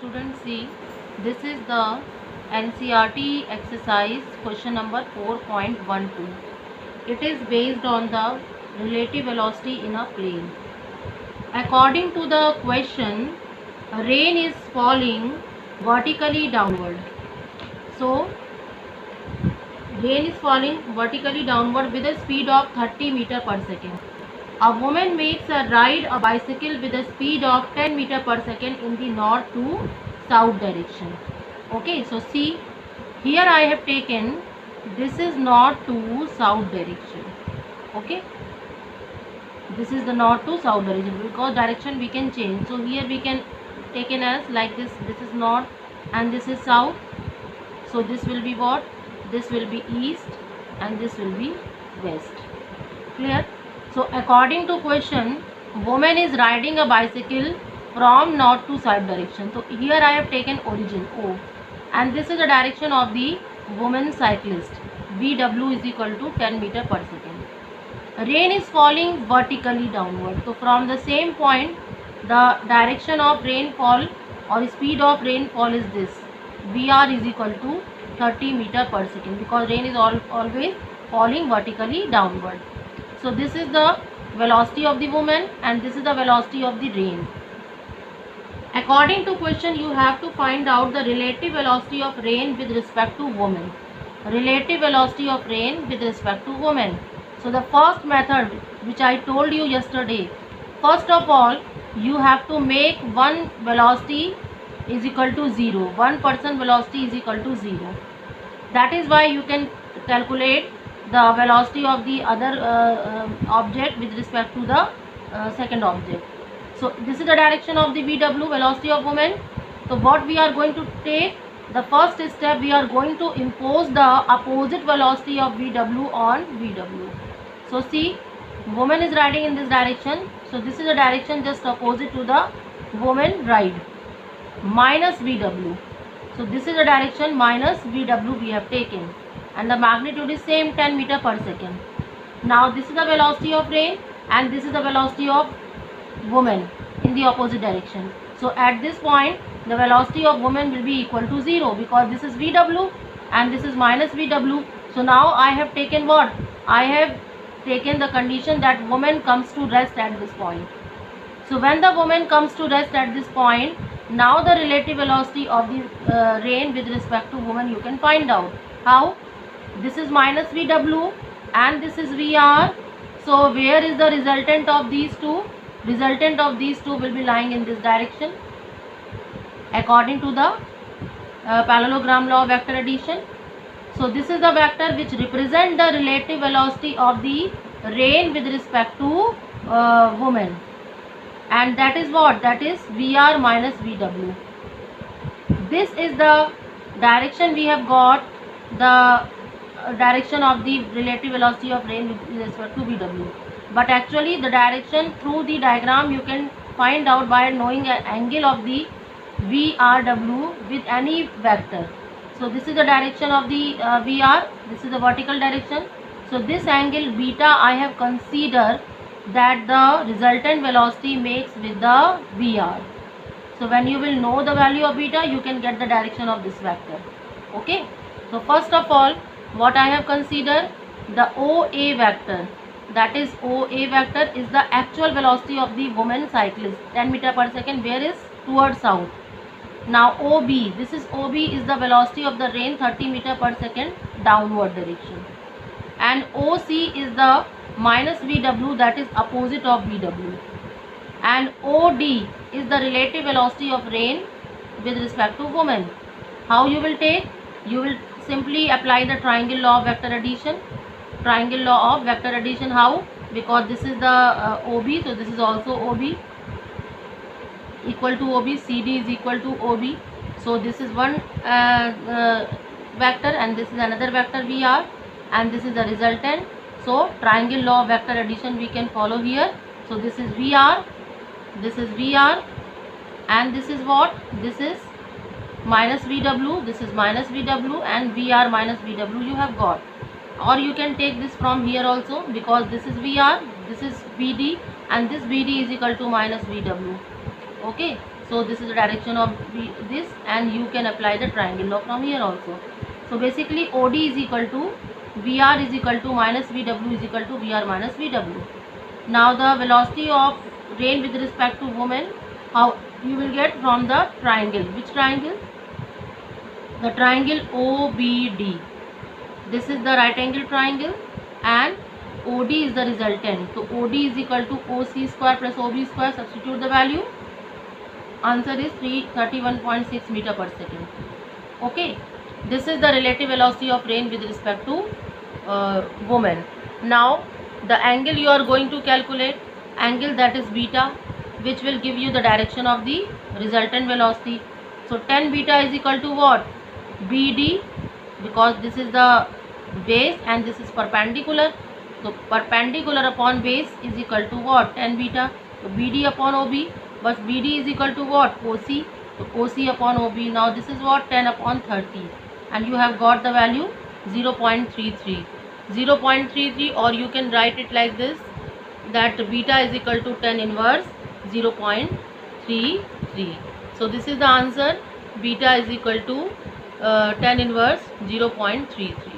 students, see, this is the NCERT exercise question number 4.12. It is based on the relative velocity in a plane. According to the question, rain is falling vertically downward. So, rain is falling vertically downward with a speed of 30 meter per second. A woman makes a ride a bicycle with a speed of 10 meter per second in the north to south direction. Okay, so see, here I have taken, this is north to south direction. Okay, this is the north to south direction, because direction we can change. So here we can take it as like this. This is north and this is south. So this will be what? This will be east and this will be west. Clear? So according to question, woman is riding a bicycle from north to south direction. So here I have taken origin O, and this is the direction of the woman cyclist. VW is equal to 10 meter per second. Rain is falling vertically downward. So from the same point, the direction of rainfall or speed of rainfall is this. VR is equal to 30 meter per second, because rain is always falling vertically downward. So this is the velocity of the woman and this is the velocity of the rain. According to question, you have to find out the relative velocity of rain with respect to woman. Relative velocity of rain with respect to woman. So the first method which I told you yesterday, first of all you have to make one velocity is equal to 0. One person velocity is equal to 0. That is why you can calculate the velocity of the other object with respect to the second object. So this is the direction of the VW, velocity of woman. So what we are going to take, the first step, we are going to impose the opposite velocity of VW on VW. So see, woman is riding in this direction. So this is the direction just opposite to the woman ride, minus VW. So this is the direction minus VW we have taken, and the magnitude is same, 10 meter per second. Now this is the velocity of rain and this is the velocity of woman in the opposite direction. So at this point the velocity of woman will be equal to 0, because this is VW and this is minus VW. So now I have taken what? I have taken the condition that woman comes to rest at this point. So when the woman comes to rest at this point, now the relative velocity of the rain with respect to woman you can find out. How? This is minus VW and this is VR. So where is the resultant of these two? Resultant of these two will be lying in this direction according to the parallelogram law of vector addition. So this is the vector which represent the relative velocity of the rain with respect to woman, and that is what? That is VR minus VW. This is the direction we have got, the direction of the relative velocity of rain with respect to VW. But actually the direction through the diagram you can find out by knowing an angle of the VRW with any vector. So this is the direction of the VR, this is the vertical direction. So this angle beta I have considered that the resultant velocity makes with the VR. So when you will know the value of beta, you can get the direction of this vector. Okay. So first of all, what I have considered, the OA vector, that is OA vector is the actual velocity of the woman cyclist, 10 meter per second, where is towards south. Now OB, this is OB is the velocity of the rain, 30 meter per second downward direction, and OC is the minus VW, that is opposite of VW, and OD is the relative velocity of rain with respect to woman. How you will take? You will simply apply the triangle law of vector addition. Triangle law of vector addition. How? Because this is the OB, so this is also OB, equal to OB, CD is equal to OB. So this is one vector and this is another vector VR, and this is the resultant. So triangle law of vector addition we can follow here. So this is VR, this is VR, and this is what? This is minus VW, this is minus VW, and VR minus VW you have got. Or you can take this from here also, because this is VR, this is VD, and this VD is equal to minus VW. Okay, So this is the direction of this, and you can apply the triangle law from here also. So basically OD is equal to VR is equal to minus VW is equal to VR minus VW. Now the velocity of rain with respect to woman, how you will get from the triangle. Which triangle? The triangle OBD. This is the right angle triangle and OD is the resultant. So OD is equal to OC square plus OB square. Substitute the value. Answer is 331.6 meter per second. Okay. This is the relative velocity of rain with respect to woman. Now the angle you are going to calculate, angle that is beta, which will give you the direction of the resultant velocity. So tan beta is equal to what? BD, because this is the base and this is perpendicular. So perpendicular upon base is equal to what? Tan beta. So BD upon OB, but BD is equal to what? OC. So OC upon OB. Now this is what? 10 upon 30, and you have got the value 0.33. 0.33, or you can write it like this, that beta is equal to tan inverse 0.33. So this is the answer. Beta is equal to tan inverse 0.33.